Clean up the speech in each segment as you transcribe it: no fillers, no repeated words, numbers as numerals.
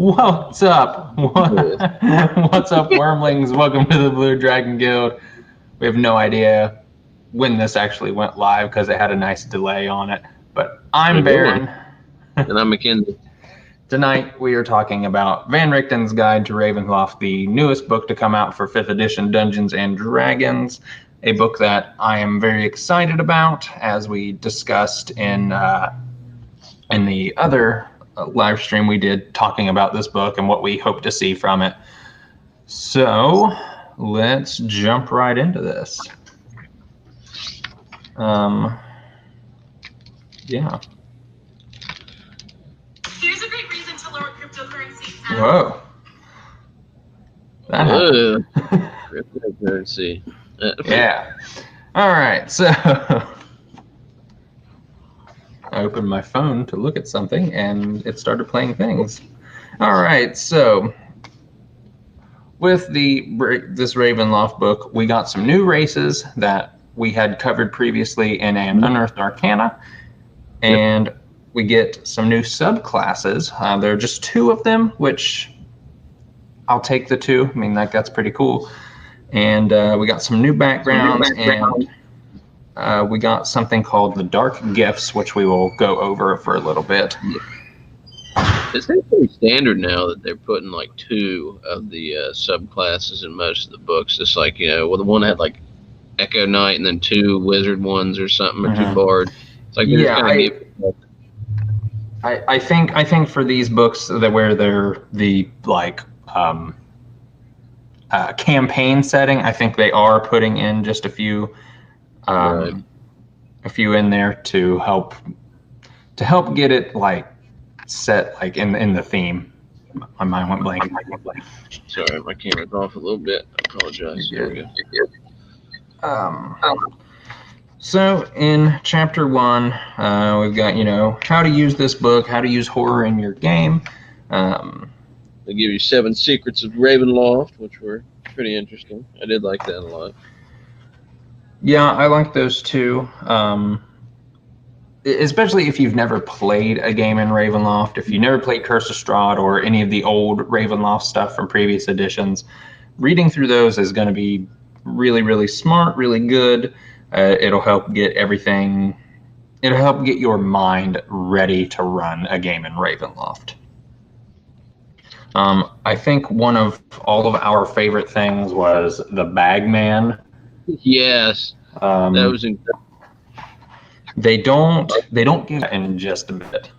What's up? What's up, wormlings? Welcome to the Blue Dragon Guild. We have no idea when this actually went live because it had a nice delay on it. But I'm Baron. And I'm Mackenzie. Tonight we are talking about Van Richten's Guide to Ravenloft, the newest book to come out for 5th edition Dungeons and Dragons. A book that I am very excited about, as we discussed in the other live stream we did talking about this book and what we hope to see from it. So let's jump right into this. Yeah. Here's a great reason to lower cryptocurrency. Whoa. Cryptocurrency. Yeah. All right. So I opened my phone to look at something, and it started playing things. All right. So with this Ravenloft book, we got some new races that we had covered previously in an Unearthed Arcana, and we get some new subclasses. There are just 2 of them, which I'll take the 2. I mean, that's pretty cool. And we got some new backgrounds, and we got something called the Dark Gifts, which we will go over for a little bit. It's pretty standard now that they're putting like 2 of the subclasses in most of the books. Just like, the one had like Echo Knight and then 2 Wizard ones or something, or 2 Bard. It's like I think for these books that where they're the campaign setting, I think they are putting in just a few in there to help get it set in the theme. My mind went blank. Sorry, my camera's off a little bit. I apologize. There we go. So in chapter 1, we've got how to use this book, how to use horror in your game. They give you 7 secrets of Ravenloft, which were pretty interesting. I did like that a lot. Yeah, I like those too. Especially if you've never played a game in Ravenloft, if you never played Curse of Strahd or any of the old Ravenloft stuff from previous editions, reading through those is going to be really, really smart, really good. It'll help get everything. It'll help get your mind ready to run a game in Ravenloft. I think one of all of our favorite things was the Bagman. Yes, that was incredible. They don't give that in just a bit.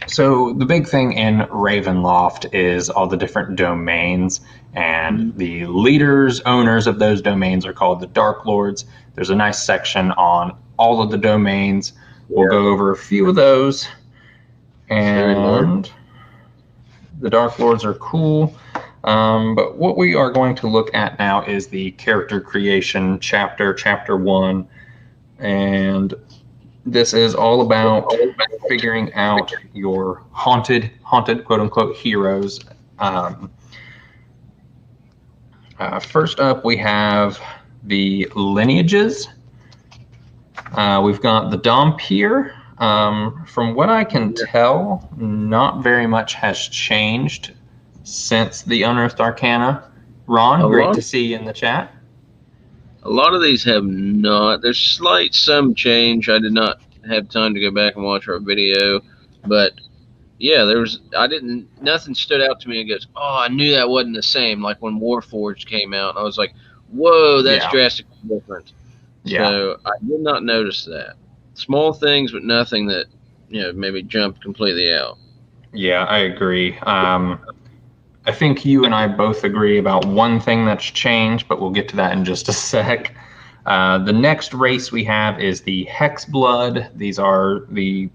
So the big thing in Ravenloft is all the different domains, and the leaders, owners of those domains are called the Dark Lords. There's a nice section on all of the domains. We'll go over a few of those. And the Dark Lords are cool. But what we are going to look at now is the character creation chapter 1. And this is all about figuring out your haunted quote-unquote heroes. First up, we have the lineages. We've got the Dhampir. From what I can tell, not very much has changed since the Unearthed Arcana. Ron, great to see you in the chat. A lot of these have not. There's some change. I did not have time to go back and watch our video, but yeah, nothing stood out to me and goes, oh, I knew that wasn't the same. Like when Warforged came out, I was like, whoa, that's drastically different. Yeah. So I did not notice that. Small things, but nothing that, maybe jumped completely out. Yeah, I agree. I think you and I both agree about one thing that's changed, but we'll get to that in just a sec. The next race we have is the Hexblood. These are the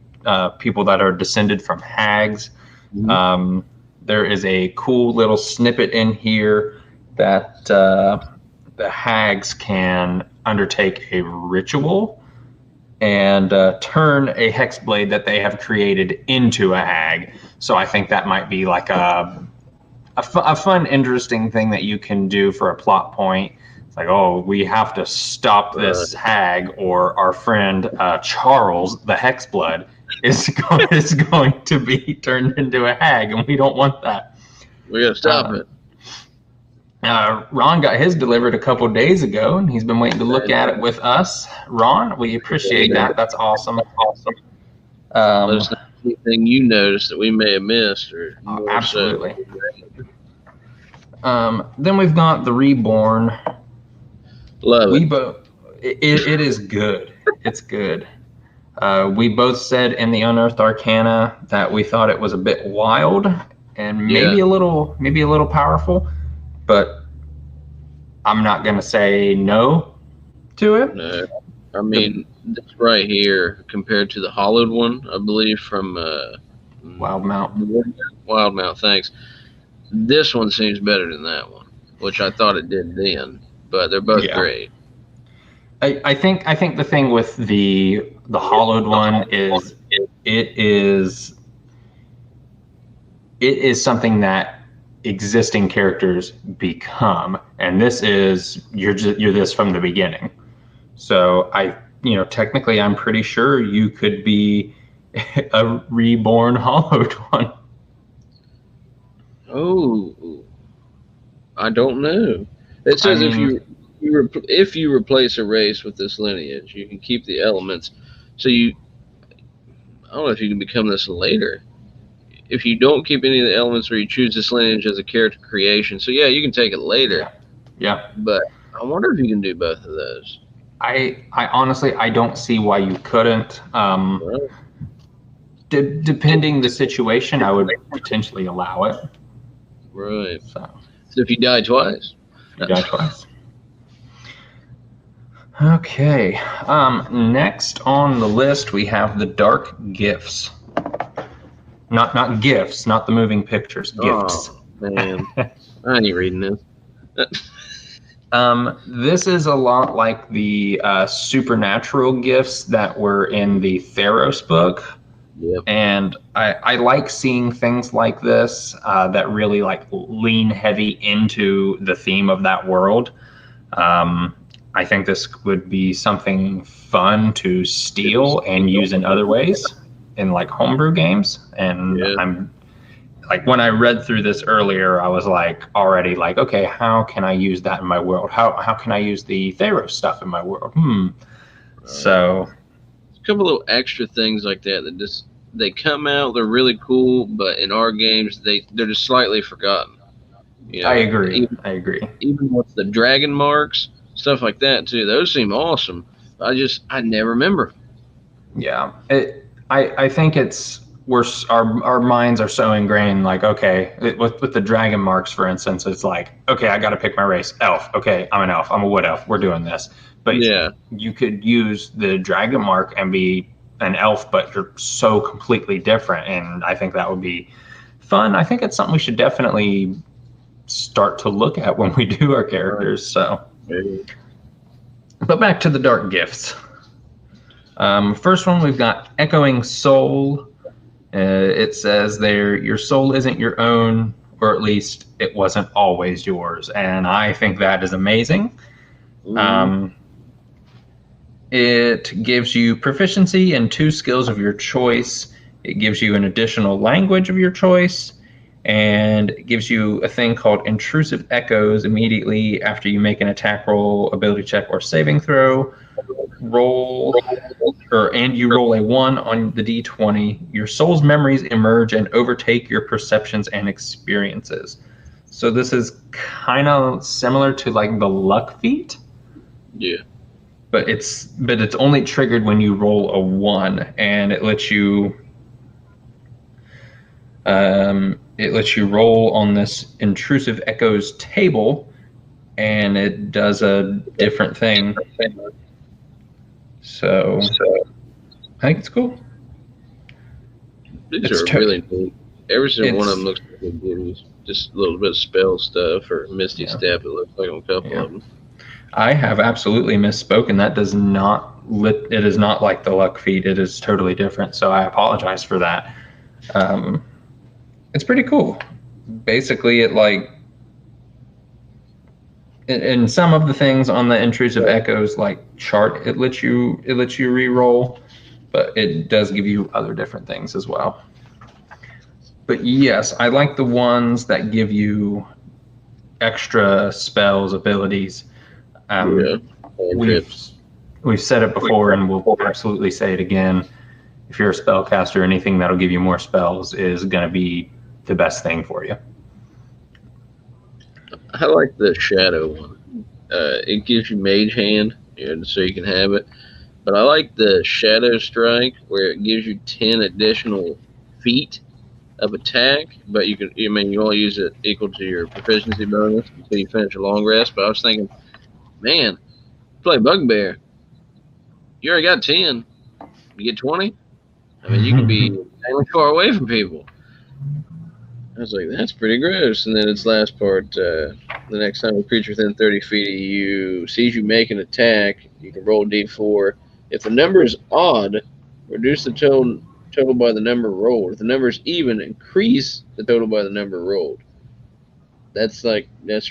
people that are descended from hags. Mm-hmm. There is a cool little snippet in here that the hags can undertake a ritual and turn a hexblade that they have created into a hag. So I think that might be like a fun, interesting thing that you can do for a plot point. It's like, oh, we have to stop this hag, or our friend Charles, the Hexblood, is going to be turned into a hag, and we don't want that. We gotta stop it. Ron got his delivered a couple days ago, and he's been waiting to look at it with us. Ron, we appreciate that. That's awesome. Let us know anything you noticed that we may have missed, or absolutely. Then we've got the Reborn. Love it. It is good. It's good. We both said in the Unearthed Arcana that we thought it was a bit wild and maybe a little powerful, but I'm not gonna say no to it. No, I mean this right here compared to the hollowed one, I believe from Wildmount. Thanks. This one seems better than that one, which I thought it did then, but they're both great. I think the thing with the hollowed one is it is something that existing characters become, and this is you're this from the beginning. So technically I'm pretty sure you could be a reborn hollowed one. Oh, I don't know. It says if you replace a race with this lineage, you can keep the elements. So I don't know if you can become this later. If you don't keep any of the elements, or you choose this lineage as a character creation, so yeah, you can take it later. Yeah. But I wonder if you can do both of those. I honestly don't see why you couldn't. Depending the situation, I would potentially allow it. Right. So if you die twice. You die twice. Okay. Next on the list, we have the Dark Gifts. Not gifts, not the moving pictures. Gifts. Oh, man. I ain't reading this. This is a lot like the supernatural gifts that were in the Theros book. Yep. And I like seeing things like this that really lean heavy into the theme of that world. I think this would be something fun to steal and use in other ways in homebrew games. And I'm when I read through this earlier, I was already okay, how can I use that in my world? How can I use the Theros stuff in my world? So a couple little extra things like that they come out, they're really cool, but in our games they're just slightly forgotten. I agree. Even with the dragon marks, stuff like that too. Those seem awesome. I never remember. Yeah. I think it's our minds are so ingrained, with the dragon marks, for instance, it's okay, I got to pick my race. Elf. Okay, I'm an elf. I'm a wood elf. We're doing this. But you could use the dragon mark and be an elf, but you're so completely different. And I think that would be fun. I think it's something we should definitely start to look at when we do our characters. So, but back to the Dark Gifts. First one, we've got Echoing Soul. It says there, your soul isn't your own, or at least it wasn't always yours. And I think that is amazing. It gives you proficiency in 2 skills of your choice. It gives you an additional language of your choice. And it gives you a thing called Intrusive Echoes immediately after you make an attack roll, ability check, or saving throw. And you roll a 1 on the d20. Your soul's memories emerge and overtake your perceptions and experiences. So this is kind of similar to the luck feat. Yeah. But it's only triggered when you roll a 1, and it lets you roll on this Intrusive Echoes table, and it does a different thing. So I think it's cool. These are really neat. Every single one of them looks really good. Just a little bit of spell stuff or Misty Step, it looks like on a couple of them. I have absolutely misspoken. That does not it is not like the luck feat. It is totally different. So I apologize for that. It's pretty cool. Basically, in some of the things on the Intrusive Echoes chart, it lets you re-roll, but it does give you other different things as well. But yes, I like the ones that give you extra spells, abilities. We've said it before, and we'll absolutely say it again. If you're a spellcaster, anything that'll give you more spells is going to be the best thing for you. I like the shadow one. It gives you mage hand, so you can have it. But I like the shadow strike, where it gives you 10 additional feet of attack, but you only use it equal to your proficiency bonus until you finish a long rest. But I was thinking, man, play Bugbear. You already got 10. You get 20. I mean, you can be insanely far away from people. I was like, that's pretty gross. And then its last part, the next time a creature within 30 feet of you sees you make an attack, you can roll a d4. If the number is odd, reduce the total by the number rolled. If the number is even, increase the total by the number rolled. That's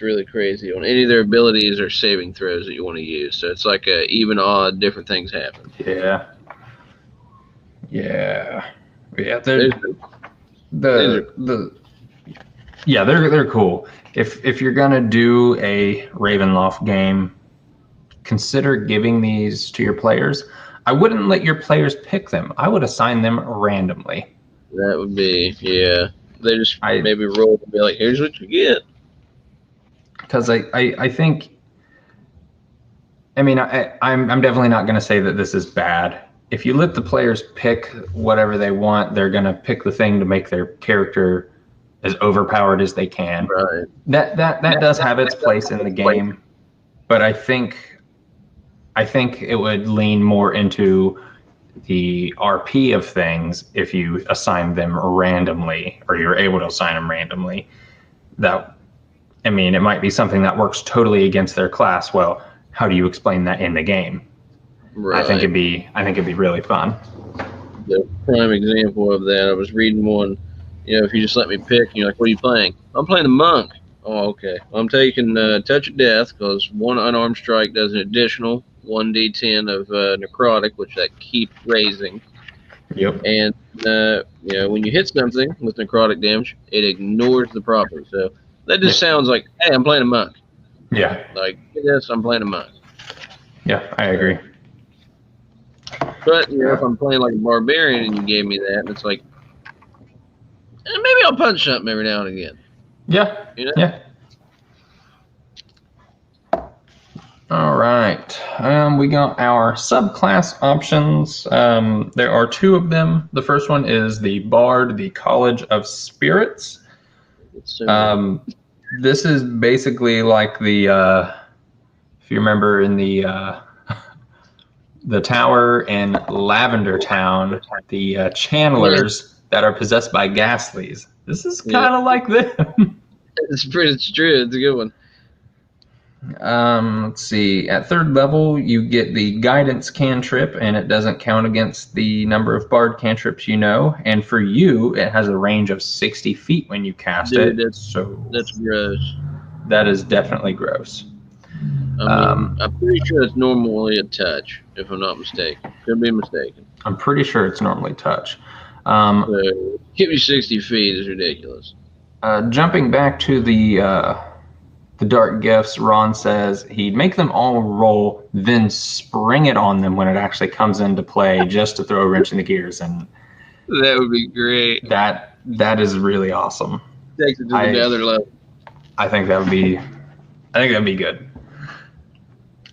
really crazy. On any of their abilities or saving throws that you want to use. So it's like even, odd, different things happen. Yeah. They're cool. If you're gonna do a Ravenloft game, consider giving these to your players. I wouldn't let your players pick them. I would assign them randomly. That would be, yeah. They just maybe roll and be like, here's what you get. Because I think, I'm definitely not going to say that this is bad. If you let the players pick whatever they want, they're going to pick the thing to make their character as overpowered as they can. Right. That does have its place in the game, but I think it would lean more into the RP of things if you assign them randomly, or you're able to assign them randomly. It might be something that works totally against their class. Well, how do you explain that in the game? Right. I think it'd be really fun. The prime example of that, I was reading one. If you just let me pick, and you're like, what are you playing? I'm playing the monk. Oh, okay. I'm taking Touch of Death, because one unarmed strike does an additional 1d10 of necrotic, which that keep raising. Yep. And when you hit something with necrotic damage, it ignores the property. So that just sounds like, hey, I'm playing a monk. Yeah. Like, yes, I'm playing a monk. Yeah, I agree. But if I'm playing like a barbarian and you gave me that, and it's like, maybe I'll punch something every now and again. Yeah. Yeah. All right. We got our subclass options. There are two of them. The first one is the Bard, the College of Spirits. This is basically like the, if you remember in the tower in Lavender Town, the channelers that are possessed by ghastlies. This is kind of like them. It's true. It's a good one. Let's see. At third level, you get the guidance cantrip, and it doesn't count against the number of bard cantrips you know. And for you, it has a range of 60 feet when you cast it. That's gross. That is definitely gross. I'm pretty sure it's normally a touch, if I'm not mistaken. Could be mistaken. I'm pretty sure it's normally touch. So, give me 60 feet is ridiculous. Jumping back to the dark gifts, Ron says he'd make them all roll, then spring it on them when it actually comes into play, just to throw a wrench in the gears. And that would be great. That is really awesome. Takes it to another level. I think that'd be good.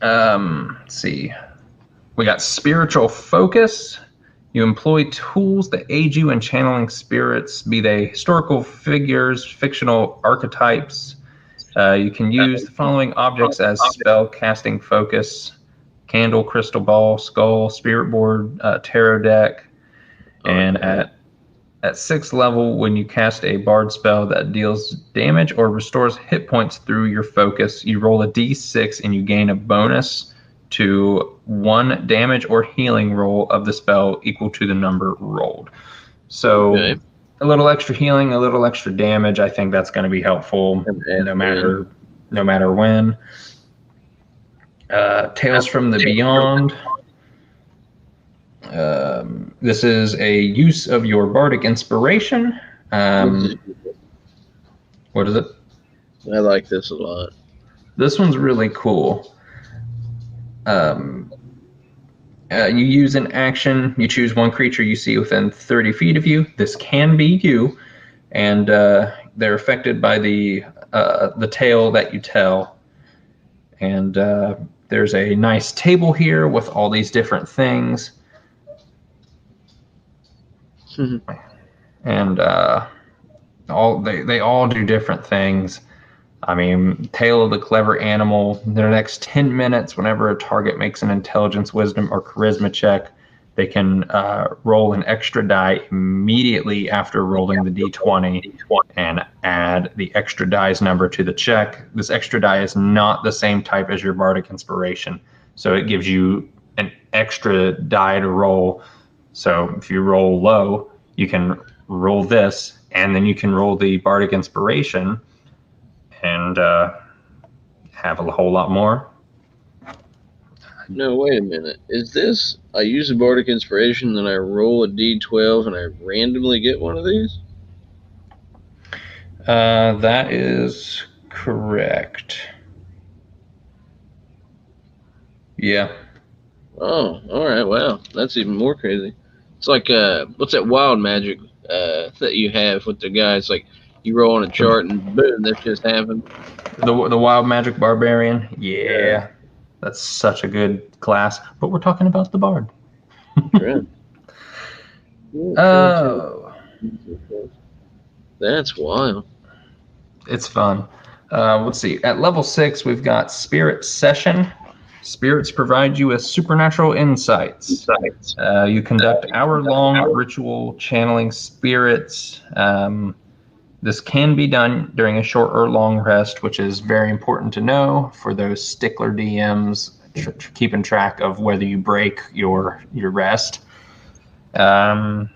Let's see. We got spiritual focus. You employ tools that aid you in channeling spirits, be they historical figures, fictional archetypes. You can use the following objects as spell casting focus: candle, crystal ball, skull, spirit board, tarot deck. And at 6th level, when you cast a bard spell that deals damage or restores hit points through your focus, you roll a d6 and you gain a bonus to 1 damage or healing roll of the spell equal to the number rolled. So a little extra healing, a little extra damage. I think that's going to be helpful no matter when. Tales from the Beyond. This is a use of your bardic inspiration. What is it? I like this a lot. This one's really cool. You use an action. You choose one creature you see within 30 feet of you. This can be you, and they're affected by the tale that you tell. And there's a nice table here with all these different things. And they all do different things. I mean, Tale of the Clever Animal. In the next 10 minutes, whenever a target makes an intelligence, wisdom, or charisma check, they can roll an extra die immediately after rolling the d20 and add the extra die's number to the check. This extra die is not the same type as your Bardic Inspiration, so it gives you an extra die to roll. So if you roll low, you can roll this, and then you can roll the Bardic Inspiration and have a whole lot more. No, wait a minute. Is this, I use a Bardic Inspiration, then I roll a d12 and I randomly get one of these? That is correct. Yeah. Oh, alright, wow. That's even more crazy. It's like, what's that wild magic that you have with the guy? It's like, you roll on a chart and boom, that just happened. The Wild Magic Barbarian? Yeah. That's such a good class. But we're talking about the Bard. Oh. That's wild. It's fun. Let's see. At level 6, we've got Spirit Session. Spirits provide you with supernatural insights. You conduct hour-long ritual channeling spirits. This can be done during a short or long rest, which is very important to know for those stickler DMs keeping track of whether you break your rest. You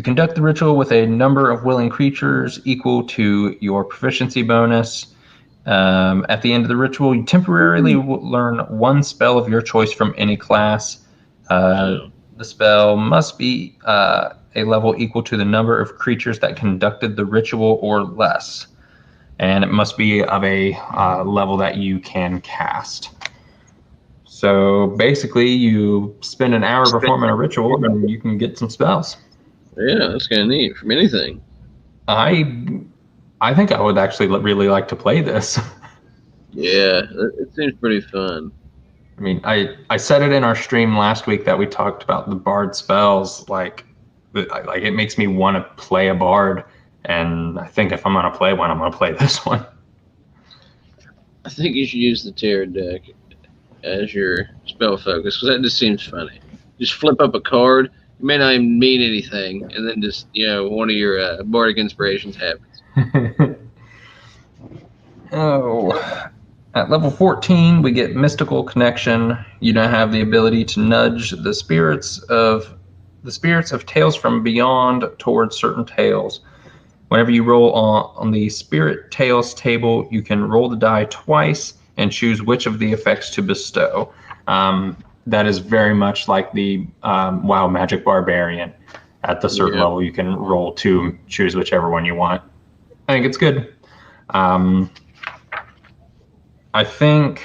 conduct the ritual with a number of willing creatures equal to your proficiency bonus. At the end of the ritual, you temporarily learn one spell of your choice from any class. The spell must be a level equal to the number of creatures that conducted the ritual or less. And it must be of a level that you can cast. So basically, you spend an hour performing a ritual and you can get some spells. Yeah, that's kind of neat. From anything. I think I would actually really like to play this. Yeah, it seems pretty fun. I mean, I said it in our stream last week that we talked about the Bard spells. Like it makes me want to play a Bard, and I think if I'm going to play one, I'm going to play this one. I think you should use the Terror deck as your spell focus, because that just seems funny. Just flip up a card. It may not even mean anything, and then just, one of your Bardic Inspirations happens. Oh. At level 14, we get Mystical Connection. You now have the ability to nudge the spirits of tales from beyond towards certain tales. Whenever you roll on the Spirit Tales table, you can roll the die twice and choose which of the effects to bestow. That is very much like the Wild Magic Barbarian. At the certain level, you can roll to choose whichever one you want. I think it's good. I think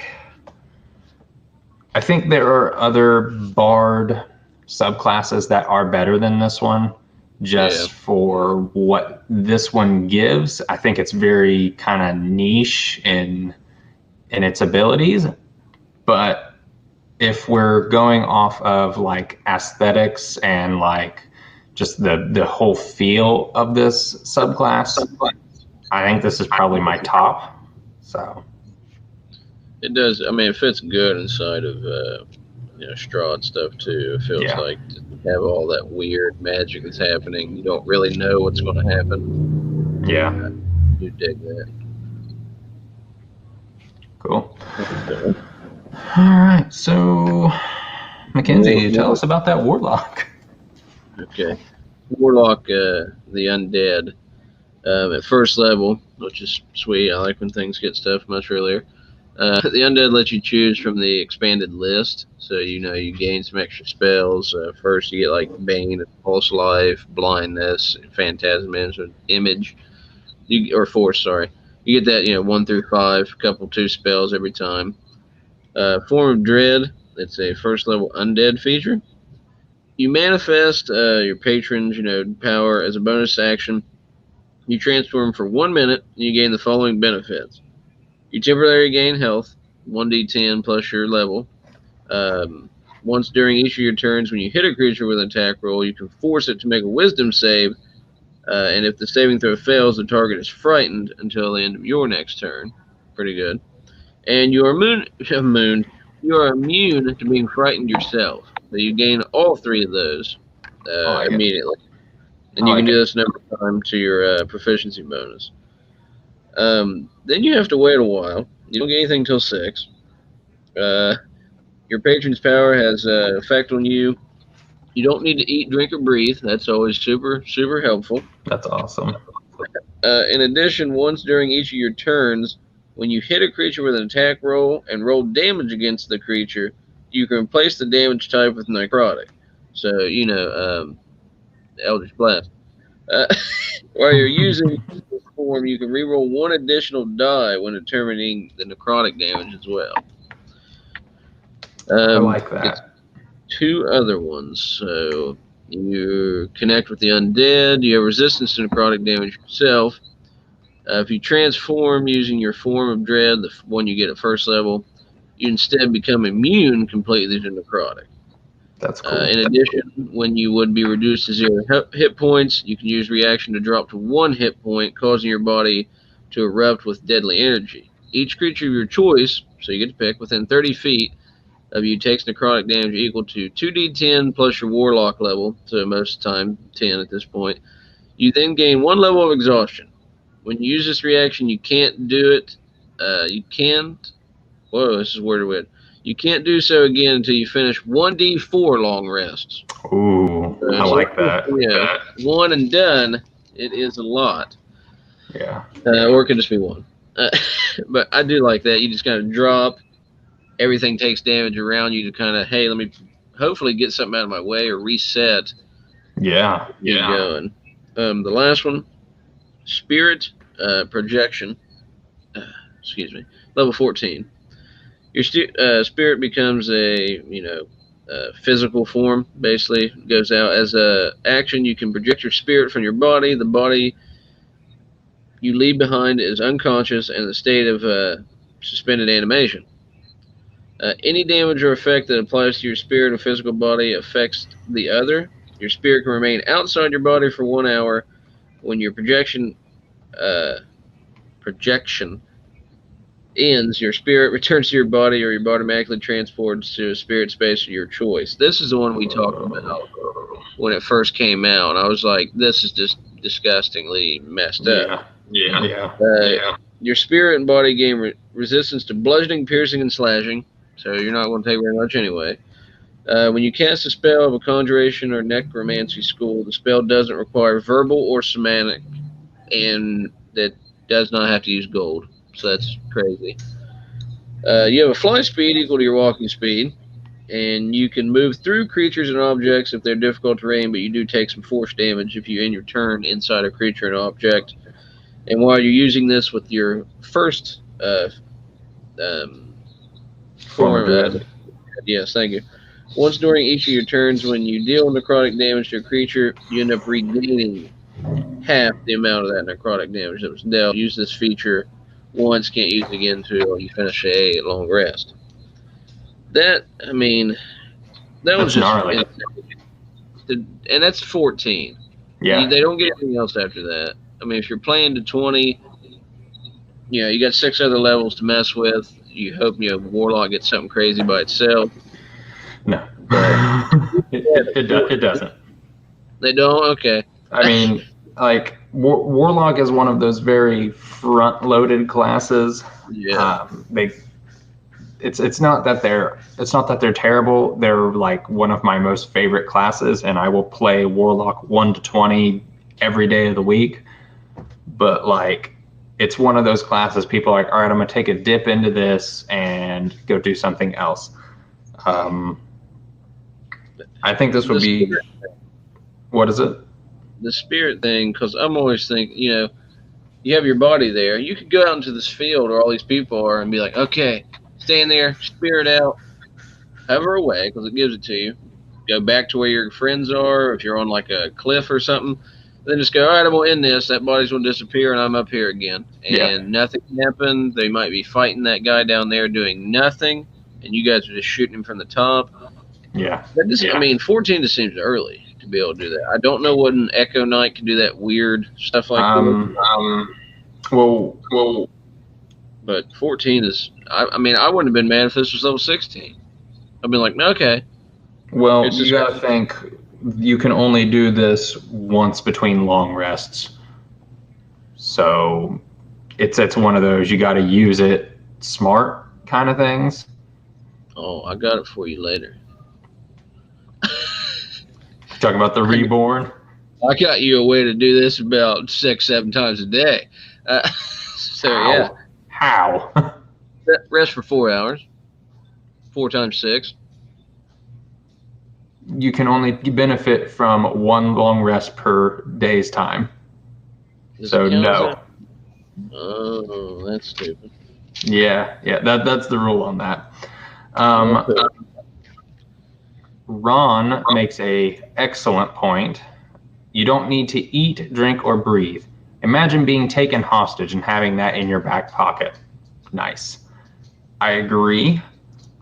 there are other Bard subclasses that are better than this one, just for what this one gives. I think it's very kind of niche in its abilities, but if we're going off of like aesthetics and like just the whole feel of this subclass, I think this is probably my top. So. It does. I mean, it fits good inside of Strahd stuff too. It feels like to have all that weird magic that's happening. You don't really know what's going to happen. Yeah. You dig that. Cool. All right. So, Mackenzie, tell us about that Warlock. Okay. Warlock, the undead. At first level, which is sweet. I like when things get stuff much earlier. The undead lets you choose from the expanded list, so you gain some extra spells. First, you get like Bane, Pulse Life, Blindness, Phantasm Image, or Force. Sorry, you get that 1 through 5, a couple 2 spells every time. Form of Dread. It's a first level undead feature. You manifest your patron's power as a bonus action. You transform for 1 minute, and you gain the following benefits. You temporarily gain health, 1d10 plus your level. Once during each of your turns, when you hit a creature with an attack roll, you can force it to make a wisdom save, and if the saving throw fails, the target is frightened until the end of your next turn. Pretty good. And you are immune to being frightened yourself. So you gain all 3 of those immediately. And you can do this number of times to your proficiency bonus. Then you have to wait a while. You don't get anything until 6. Your patron's power has effect on you. You don't need to eat, drink, or breathe. That's always super, super helpful. That's awesome. In addition, once during each of your turns, when you hit a creature with an attack roll and roll damage against the creature, you can replace the damage type with necrotic. So, Eldritch Blast. While you're using this form, you can reroll 1 additional die when determining the necrotic damage as well. I like that. 2 other ones. So you connect with the undead. You have resistance to necrotic damage yourself. If you transform using your Form of Dread, the one you get at first level, you instead become immune completely to necrotic. That's cool. In addition, when you would be reduced to 0 hit points, you can use reaction to drop to 1 hit point, causing your body to erupt with deadly energy. Each creature of your choice, so you get to pick, within 30 feet of you takes necrotic damage equal to 2d10 plus your Warlock level, so most of the time 10 at this point. You then gain 1 level of exhaustion. When you use this reaction, you can't do it. This is worded weird. You can't do so again until you finish 1d4 long rests. Ooh, I like that. Yeah, 1 and done. It is a lot. Yeah. Or it could just be 1. But I do like that. You just kind of drop. Everything takes damage around you to kind of, hey, let me hopefully get something out of my way or reset. Yeah. Get going. The last one, Spirit Projection. Level 14. Your spirit becomes a physical form. Basically, goes out as a action. You can project your spirit from your body. The body you leave behind is unconscious and in the state of suspended animation. Any damage or effect that applies to your spirit or physical body affects the other. Your spirit can remain outside your body for 1 hour. When your projection ends, your spirit returns to your body, or your body automatically transports to a spirit space of your choice. This is the one we talked about when it first came out. I was like, this is just disgustingly messed up. Yeah. Your spirit and body gain resistance to bludgeoning, piercing, and slashing, so you're not going to take very much anyway. When you cast a spell of a conjuration or necromancy school, the spell doesn't require verbal or somatic, and that does not have to use gold. So that's crazy. You have a fly speed equal to your walking speed, and you can move through creatures and objects if they're difficult terrain, but you do take some force damage if you end your turn inside a creature and object. And while you're using this with your first form, yes, thank you. Once during each of your turns, when you deal necrotic damage to a creature, you end up regaining half the amount of that necrotic damage that was dealt. Use this feature once, can't use it again until you finish a long rest. That was just gnarly. And that's 14. Yeah. They don't get anything else after that. I mean, if you're playing to 20, you got 6 other levels to mess with. You hope Warlock gets something crazy by itself. No. It doesn't. They don't? Okay. I mean, like, Warlock is one of those very front-loaded classes. Yeah. It's not that they're terrible. They're like one of my most favorite classes, and I will play Warlock 1 to 20 every day of the week. But like, it's one of those classes people are like, all right, I'm going to take a dip into this and go do something else. I think this would be, what is it? The spirit thing, because I'm always thinking, you have your body there. You could go out into this field where all these people are and be like, okay, stand there, spirit out, hover away, because it gives it to you. Go back to where your friends are, if you're on like a cliff or something. Then just go, all right, I'm going to end this. That body's going to disappear, and I'm up here again. And nothing happened. They might be fighting that guy down there doing nothing, and you guys are just shooting him from the top. Yeah. I mean, 14 just seems early to be able to do that. I don't know what an Echo Knight can do that weird stuff like that. Well, but 14 is, I mean, I wouldn't have been mad if this was level 16. I'd been like, no, okay. Well, you got to think you can only do this once between long rests. So it's one of those, you got to use it smart kind of things. Oh, I got it for you later. Talking about the reborn? I got you a way to do this about 6-7 times a day. Yeah. How? Rest for 4 hours. 4 times 6. You can only benefit from 1 long rest per day's time. So no. Oh, that's stupid. Yeah, that's the rule on that. Ron makes a excellent point. You don't need to eat, drink, or breathe. Imagine being taken hostage and having that in your back pocket. Nice. I agree.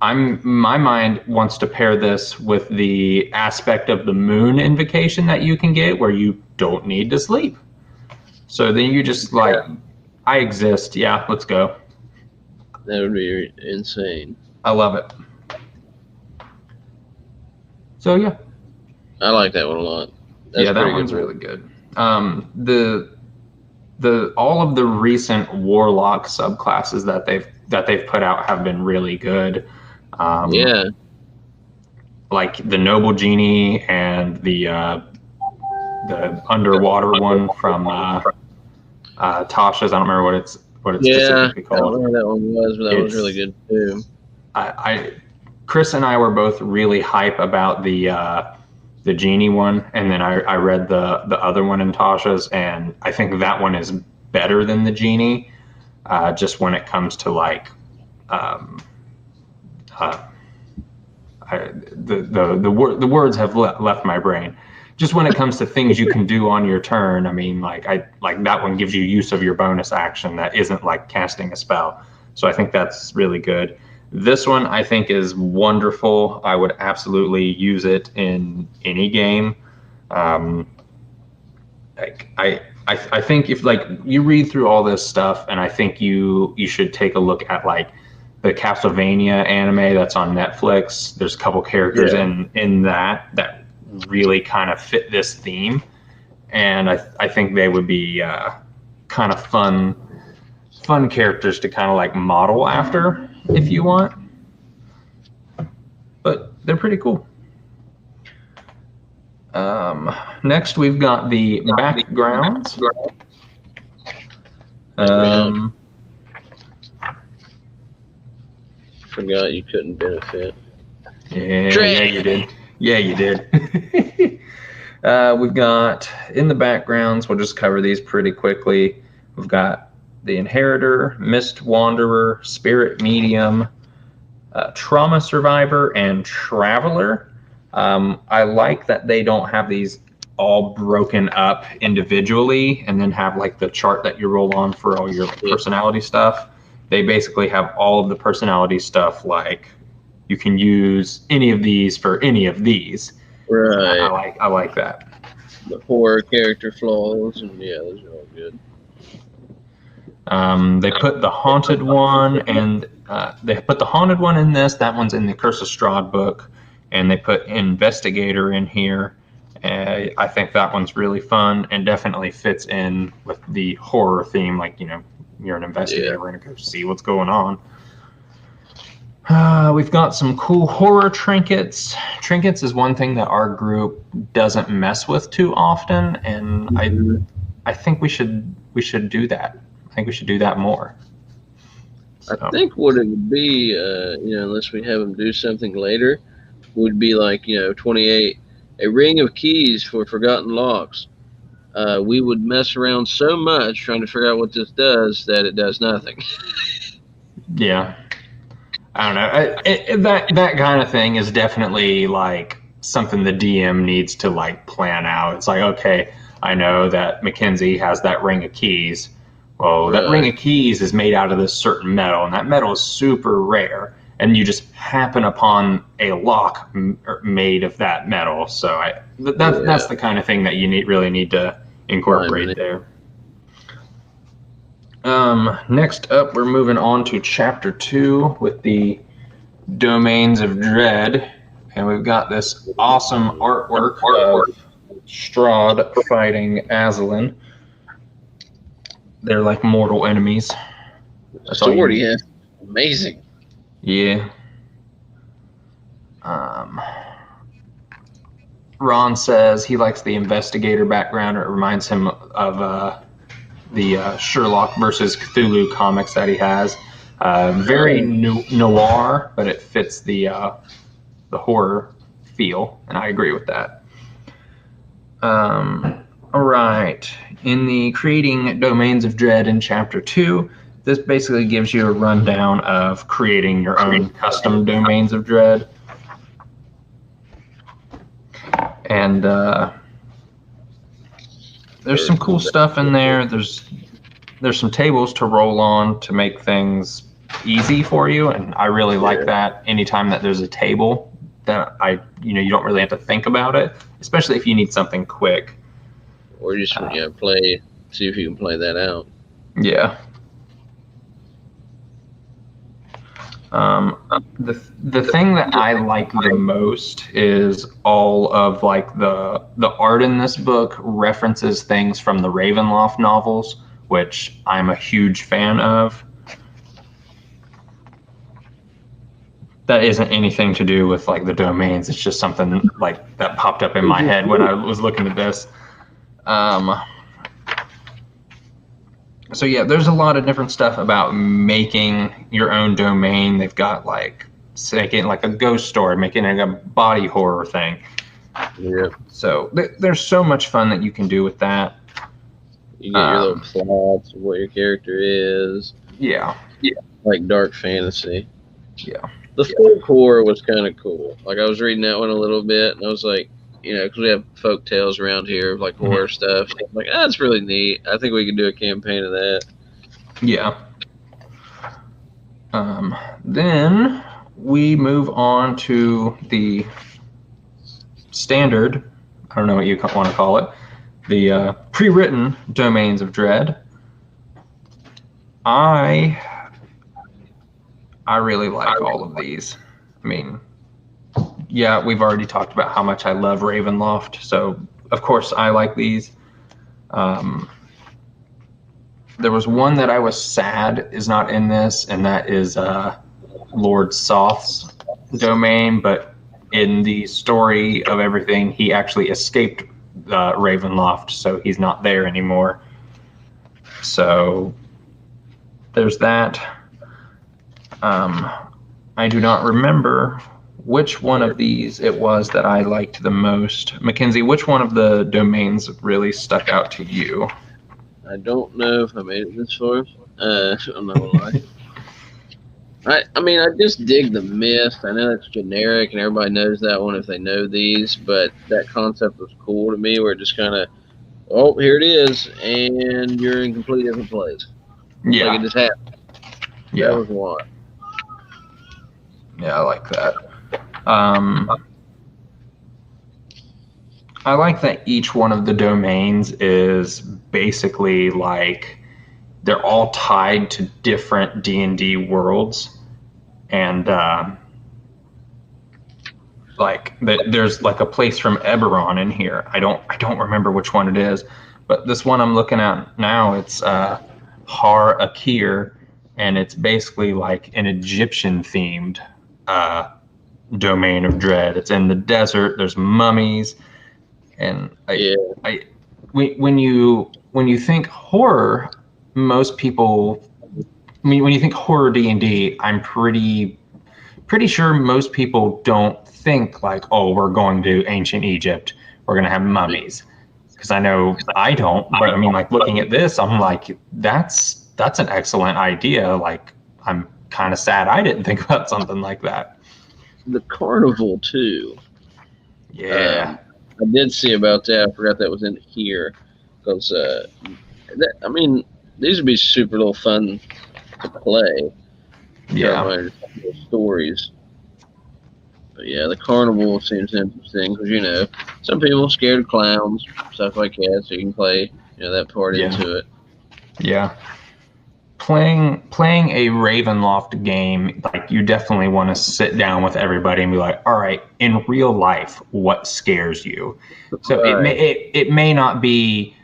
My mind wants to pair this with the aspect of the moon invocation that you can get where you don't need to sleep. So then you just I exist. Yeah, let's go. That would be insane. I love it. So yeah. I like that one a lot. That one's really good. The all of the recent Warlock subclasses that they've put out have been really good. Like the Noble Genie and the underwater one from Tasha's. I don't remember what it's specifically called. I don't know what that one was, but that was really good too. Chris and I were both really hype about the Genie one, and then I read the other one in Tasha's, and I think that one is better than the Genie, just when it comes to the words have left my brain. Just when it comes to things you can do on your turn, I mean, like that one gives you use of your bonus action that isn't like casting a spell. So I think that's really good. This one I think is wonderful. I would absolutely use it in any game. I think if you read through all this stuff, and I think you should take a look at the Castlevania anime that's on Netflix. There's a couple characters in that really kind of fit this theme, and I think they would be kind of fun characters to kind of model after if you want, but they're pretty cool. Next we've got the backgrounds. Forgot you couldn't benefit. Yeah, you did. Yeah, you did. We've got in the backgrounds, we'll just cover these pretty quickly. We've got the Inheritor, Mist Wanderer, Spirit Medium, Trauma Survivor, and Traveler. I like that they don't have these all broken up individually and then have the chart that you roll on for all your personality stuff. They basically have all of the personality stuff, you can use any of these for any of these. Right. I like that. The horror character flaws, and those are all good. They put the haunted one, and they put the haunted one in this. That one's in the Curse of Strahd book, and they put Investigator in here. I think that one's really fun and definitely fits in with the horror theme. You're an investigator. We're gonna go see what's going on. We've got some cool horror trinkets. Trinkets is one thing that our group doesn't mess with too often, and I think we should do that. I think we should do that more. I think what it would be, unless we have them do something later, would be like, 28, a ring of keys for forgotten locks. We would mess around so much trying to figure out what this does that it does nothing. Yeah. I don't know. That kind of thing is definitely like something the DM needs to like plan out. It's like, okay, I know that Mackenzie has that ring of keys. Well, that ring of keys is made out of this certain metal, and that metal is super rare. And you just happen upon a lock made of that metal. So that's the kind of thing that you really need to incorporate there. Next up, we're moving on to Chapter 2 with the Domains of Dread. And we've got this awesome artwork of Strahd fighting Azalin. They're like mortal enemies. The sword, yeah. Amazing. Yeah. Ron says he likes the investigator background. It reminds him of the Sherlock versus Cthulhu comics that he has. Very noir, but it fits the horror feel, and I agree with that. All right. In the Creating Domains of Dread in Chapter 2, this basically gives you a rundown of creating your own custom Domains of Dread. And there's some cool stuff in there. There's some tables to roll on to make things easy for you, and I really like that. Anytime that there's a table, that you don't really have to think about it, especially if you need something quick. Or just see if you can play that out. Yeah. The thing that I like the most is all of like the art in this book references things from the Ravenloft novels, which I'm a huge fan of. That isn't anything to do with like the domains. It's just something like that popped up in my head when I was looking at this. So yeah, there's a lot of different stuff about making your own domain. They've got like making like a ghost story, making like a body horror thing. Yeah. So there's so much fun that you can do with that. You get your little plots of what your character is. Yeah. Yeah. Like dark fantasy. Yeah. The folk horror was kind of cool. Like I was reading that one a little bit, and I was like, because we have folk tales around here, like horror stuff. So I'm like, that's really neat. I think we can do a campaign of that. Yeah. Then we move on to the standard, I don't know what you want to call it, the pre-written Domains of Dread. I really like all of these. I mean, yeah, we've already talked about how much I love Ravenloft, so of course I like these. There was one that I was sad is not in this, and that is Lord Soth's domain, but in the story of everything, he actually escaped Ravenloft, so he's not there anymore. So there's that. I do not remember which one of these it was that I liked the most. Mackenzie, which one of the domains really stuck out to you? I don't know if I made it this far. I'm not gonna lie. I mean, I just dig the myth. I know it's generic and everybody knows that one if they know these, but that concept was cool to me where it just kind of, oh, here it is, and you're in a completely different place. Yeah. Like it just happened. Yeah. That was one. Yeah, I like that. I like that each one of the domains is basically like they're all tied to different D&D worlds, and like there's like a place from Eberron in here. I don't remember which one it is, but this one I'm looking at now, it's Har Akir, and it's basically like an Egyptian themed domain of dread. It's in the desert. There's mummies, and when you think horror, most people, I mean, when you think horror D&D, I'm pretty sure most people don't think like, oh, we're going to ancient Egypt, we're going to have mummies. Because I know I don't, but I mean, like looking at this, I'm like, that's an excellent idea. Like, I'm kind of sad I didn't think about something like that. The carnival too. Yeah. I did see about that. I forgot that was in here because I mean, these would be super little fun to play. Yeah. Stories. But yeah, the carnival seems interesting because some people are scared of clowns, stuff like that. So you can play that part into it. Yeah. Playing a Ravenloft game, like you definitely want to sit down with everybody and be like, all right, in real life, what scares you? So it may not be,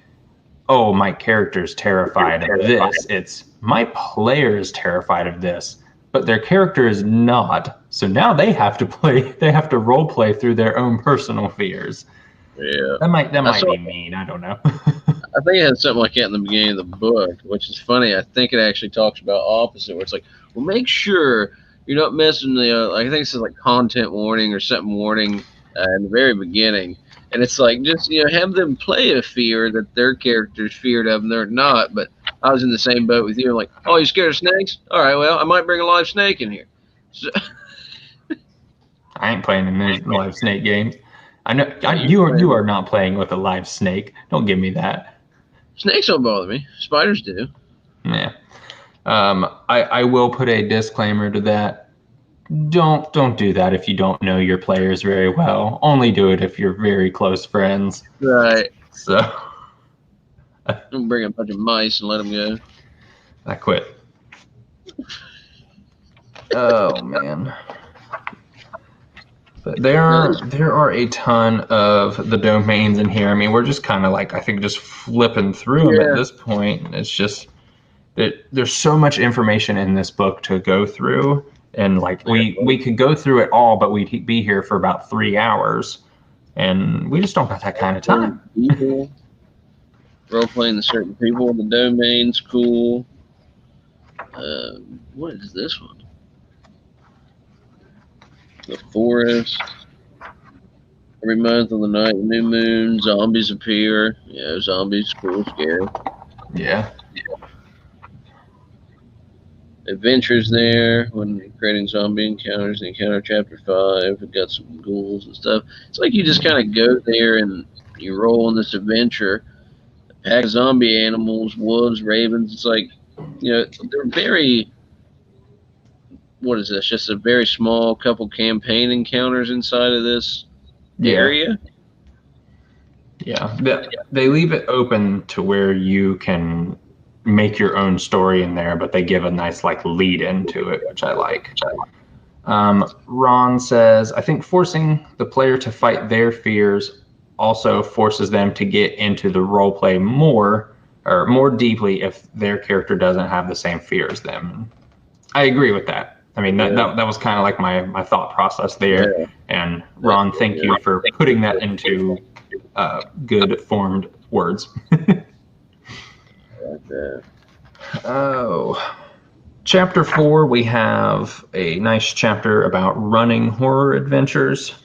oh, my character's terrified of this. It's my player is terrified of this, but their character is not. So now they have to role play through their own personal fears. Yeah. That might be mean. I don't know. I think it had something like that in the beginning of the book, which is funny. I think it actually talks about opposite, where it's like, well, make sure you're not messing I think it says like content warning or something warning in the very beginning. And it's like, just, have them play a fear that their character's feared of and they're not. But I was in the same boat with you. I'm like, oh, you scared of snakes? All right, well, I might bring a live snake in here. So, I ain't playing in those live snake games. I know you are not playing with a live snake. Don't give me that. Snakes don't bother me. Spiders do. Yeah. I will put a disclaimer to that. Don't do that if you don't know your players very well. Only do it if you're very close friends. Right. So. Don't bring a bunch of mice and let them go. I quit. Oh man. But there are a ton of the domains in here. I mean, we're just kind of like, I think, just flipping through them at this point. It's just that there's so much information in this book to go through, and like we could go through it all, but we'd be here for about 3 hours, and we just don't have that kind of time. Role playing the certain people, the domain's cool. What is this one? The forest. Every month on the night of new moon, zombies appear. Yeah, zombies, cool, scary. Yeah. Adventures there when creating zombie encounters. Encounter chapter 5. We've got some ghouls and stuff. It's like you just kind of go there and you roll on this adventure. A pack of zombie animals, wolves, ravens. It's like, they're very. What is this? Just a very small couple campaign encounters inside of this area? Yeah. They leave it open to where you can make your own story in there, but they give a nice like lead into it, which I like. Ron says, I think forcing the player to fight their fears also forces them to get into the role play more deeply if their character doesn't have the same fear as them. I agree with that. I mean, that was kind of like my thought process there. Yeah. And Ron, thank you for putting that into good formed words. Chapter 4, we have a nice chapter about running horror adventures.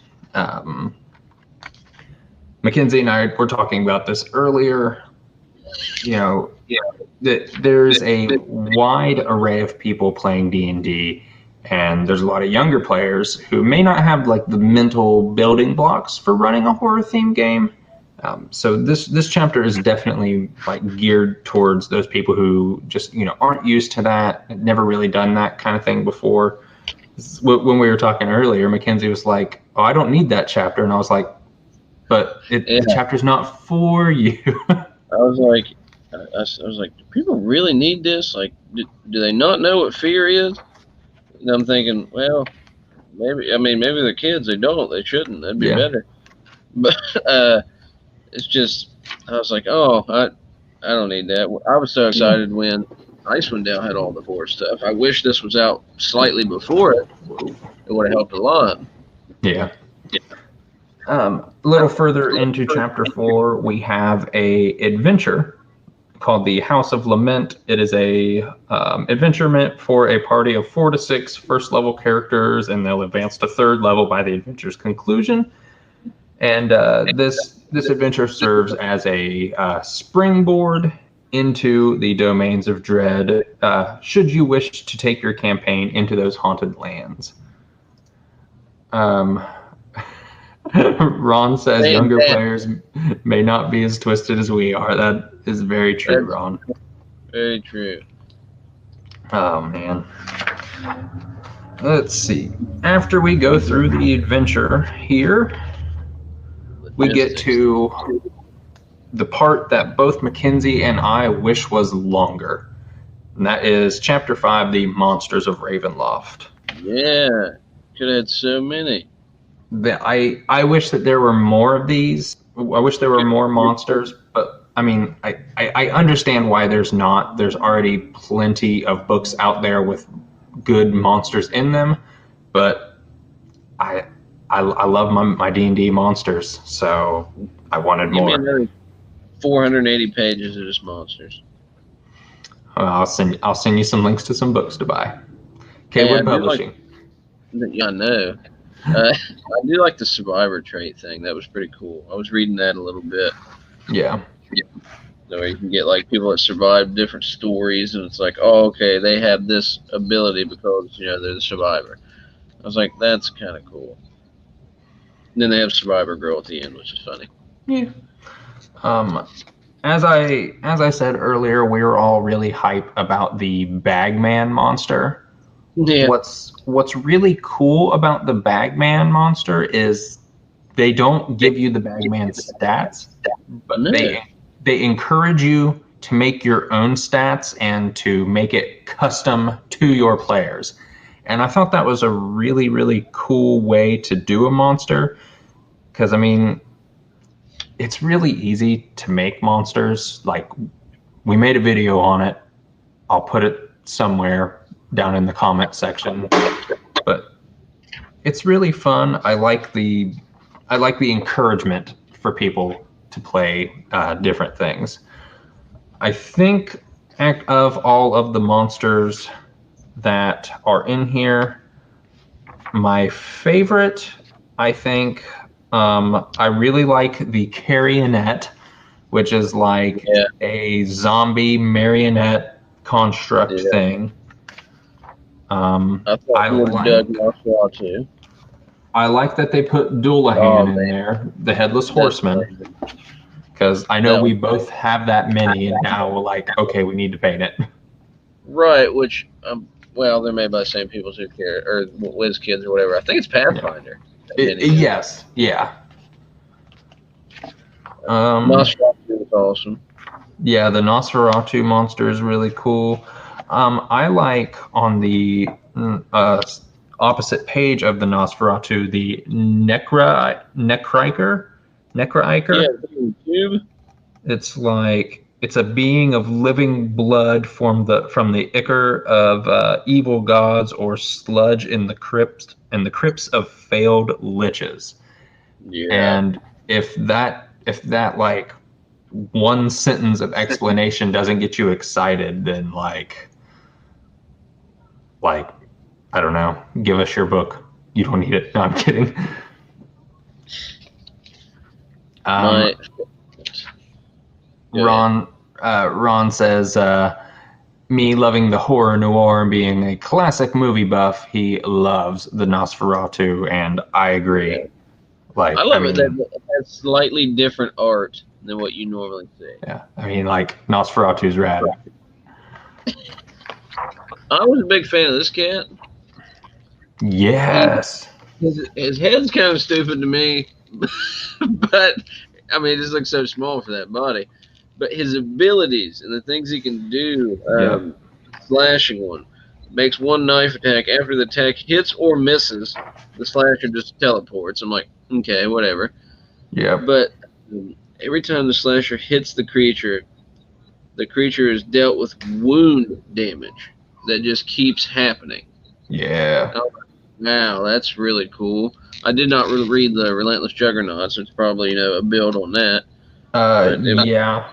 Mackenzie and I were talking about this earlier. There's a wide array of people playing D&D. And there's a lot of younger players who may not have like the mental building blocks for running a horror themed game. So this chapter is definitely like geared towards those people who just aren't used to that, never really done that kind of thing before. When we were talking earlier, Mackenzie was like, "Oh, I don't need that chapter," and I was like, "But the chapter's not for you." I was like, do people really need this? Like, do they not know what fear is? And I'm thinking, well, maybe the kids, they don't, they shouldn't, that'd be better. But it's just, I was like, oh, I don't need that. I was so excited when Icewind Dale had all the horror stuff. I wish this was out slightly before it. It would have helped a lot. Yeah. A little further into chapter 4, we have a adventure called the House of Lament. It is a adventure meant for a party of 4 to 6 first-level characters, and they'll advance to 3rd level by the adventure's conclusion. And this adventure serves as a springboard into the domains of dread, should you wish to take your campaign into those haunted lands. Ron says younger players may not be as twisted as we are. That is very true, Ron. Very true. Oh, man. Let's see. After we go through the adventure here, we get to the part that both Mackenzie and I wish was longer. And that is Chapter 5, The Monsters of Ravenloft. Yeah. Could have had so many. I wish that there were more of these. I wish there were more monsters, but I mean, I understand why there's not. There's already plenty of books out there with good monsters in them, but I love my D&D monsters, so I wanted more. Give me another 480 pages of just monsters. I'll send you some links to some books to buy. K-Wood Publishing. Yeah, I know. I do like the survivor trait thing. That was pretty cool. I was reading that a little bit. Yeah. So you can get like people that survive different stories, and it's like, oh, okay, they have this ability because they're the survivor. I was like, that's kind of cool. And then they have Survivor Girl at the end, which is funny. Yeah. As I said earlier, we were all really hype about the Bagman monster. Yeah. What's really cool about the Bagman monster is they don't give you the Bagman stats, but they encourage you to make your own stats and to make it custom to your players. And I thought that was a really, really cool way to do a monster, because I mean, it's really easy to make monsters. Like, we made a video on it. I'll put it somewhere down in the comment section, but it's really fun. I like the encouragement for people to play different things. I think of all of the monsters that are in here, my favorite, I think, I really like the Carrionette, which is like a zombie marionette construct thing. I like that they put Doulahan in there, the Headless Horseman, because I know we both have that many, and now we're like, okay, we need to paint it. Right, which, well, they're made by the same people who care, or Wiz Kids or whatever. I think it's Pathfinder. Yes, yeah. Nosferatu is awesome. Yeah, the Nosferatu monster is really cool. I like on the opposite page of the Nosferatu, the Necraiker. Yeah, It's a being of living blood from the ichor of evil gods, or sludge in the crypts of failed liches. Yeah. And if that like one sentence of explanation doesn't get you excited, then like I don't know, give us your book. You don't need it. No, I'm kidding. Ron says, me loving the horror noir and being a classic movie buff, he loves the Nosferatu, and I agree. Yeah. I love it that it has slightly different art than what you normally see. Yeah, I mean, like, Nosferatu's rad. I was a big fan of this cat. Yes. His head's kind of stupid to me, but I mean, it just looks so small for that body. But his abilities and the things he can do, slashing one, makes one knife attack. After the attack hits or misses, the slasher just teleports. I'm like, okay, whatever. Yeah. But every time the slasher hits the creature is dealt with wound damage that just keeps happening. Yeah. Wow, that's really cool. I did not really read the Relentless Juggernaut, so it's probably a build on that. Yeah.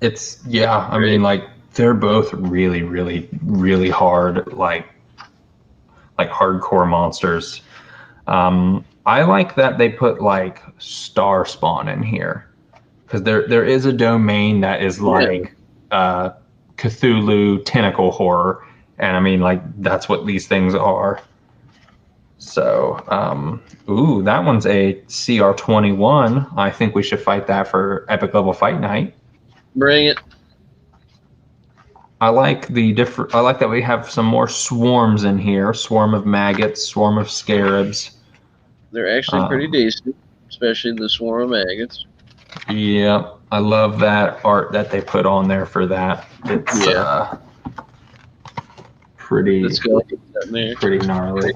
It's I mean, like they're both really, really, really hard, like hardcore monsters. I like that they put like Star Spawn in here because there is a domain that is like Cthulhu tentacle horror, and I mean like that's what these things are. So, ooh, that one's a CR21. I think we should fight that for epic level fight night. Bring it. I like I like that we have some more swarms in here. Swarm of maggots, swarm of scarabs. They're actually pretty decent, especially the swarm of maggots. Yeah, I love that art that they put on there for that. It's pretty gnarly.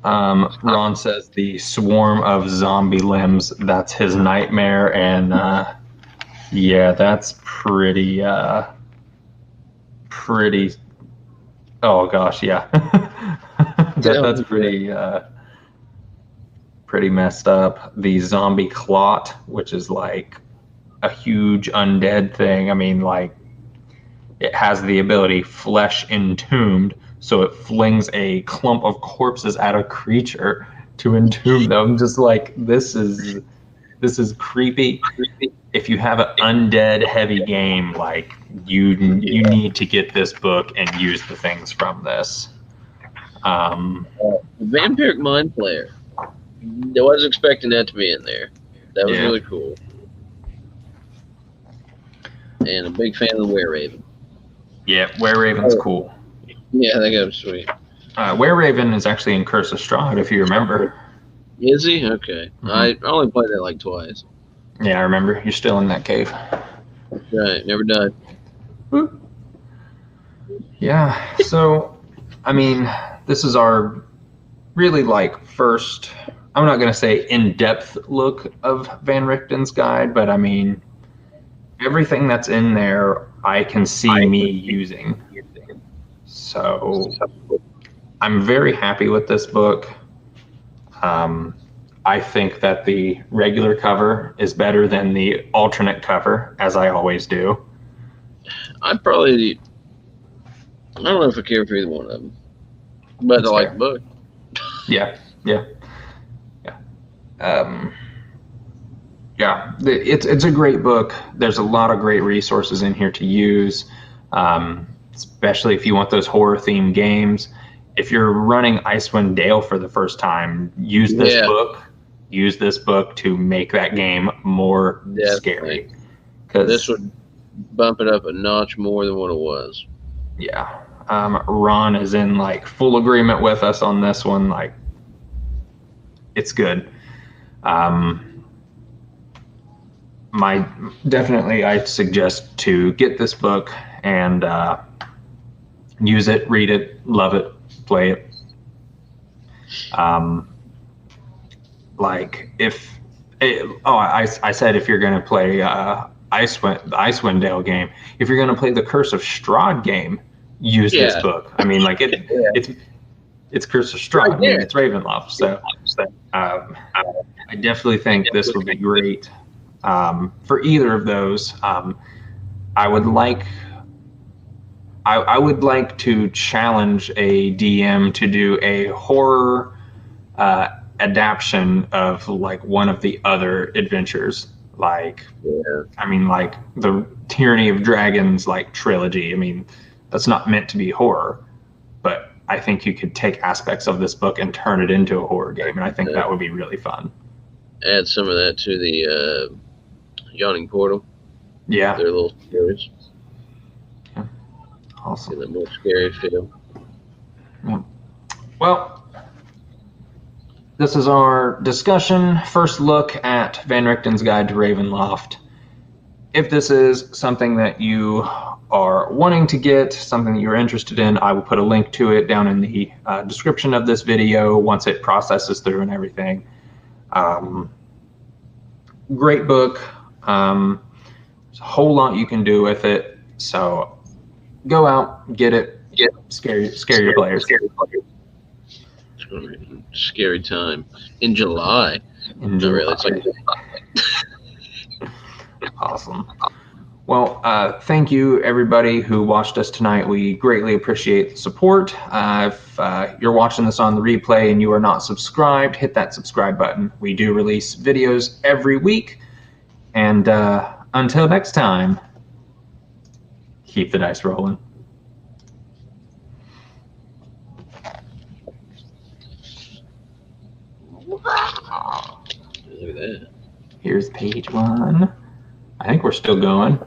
Ron says the swarm of zombie limbs, that's his nightmare, and yeah, that's pretty oh gosh, yeah. That's pretty messed up. The zombie clot, which is like a huge undead thing. I mean, like it has the ability flesh entombed, so it flings a clump of corpses at a creature to entomb them. Just like this is creepy. If you have an undead heavy game, like you need to get this book and use the things from this. Vampiric Mind Player. I was expecting that to be in there. That was really cool. And a big fan of the Were-Raven. Yeah, Were-Raven's cool. Yeah, that guy was sweet. Were-Raven is actually in Curse of Strahd, if you remember. Is he? Okay. Mm-hmm. I only played that like twice. Yeah, I remember. You're still in that cave. Right, never died. Woo. Yeah, so, I mean, this is our really like first, I'm not going to say in-depth look of Van Richten's guide, but I mean, everything that's in there, I can see me using. So, I'm very happy with this book. I think that the regular cover is better than the alternate cover, as I always do. I don't know if I care for either one of them, but I like the book. Yeah. It's a great book. There's a lot of great resources in here to use, especially if you want those horror-themed games. If you're running Icewind Dale for the first time, use this book. Use this book to make that game more scary. This would bump it up a notch more than what it was. Yeah. Ron is in like full agreement with us on this one. Like, it's good. I'd suggest to get this book and use it, read it, love it, play it. I said if you're going to play the Icewind Dale game, if you're going to play the Curse of Strahd game, use this book. I mean, like it's Curse of Strahd. I mean, it's Ravenloft. So I definitely think this would be great for either of those. I would like to challenge a DM to do a horror adaptation of like one of the other adventures. Like, I mean, like the Tyranny of Dragons like trilogy. I mean, that's not meant to be horror, but I think you could take aspects of this book and turn it into a horror game, and I think that would be really fun. Add some of that to the Yawning Portal. Yeah. Their little stories. Yeah. Awesome. Get a more scary feel. Yeah. Well, this is our discussion, first look at Van Richten's Guide to Ravenloft. If this is something that you are wanting to get, something that you're interested in, I will put a link to it down in the description of this video once it processes through and everything. Great book. There's a whole lot you can do with it. So go out, get it, scare your players. It's going to be a scary time in July. In July. Really, it's like Awesome. Well, thank you, everybody who watched us tonight. We greatly appreciate the support. If you're watching this on the replay and you are not subscribed, hit that subscribe button. We do release videos every week. And until next time, keep the dice rolling. Look at that. Here's page 1. I think we're still going.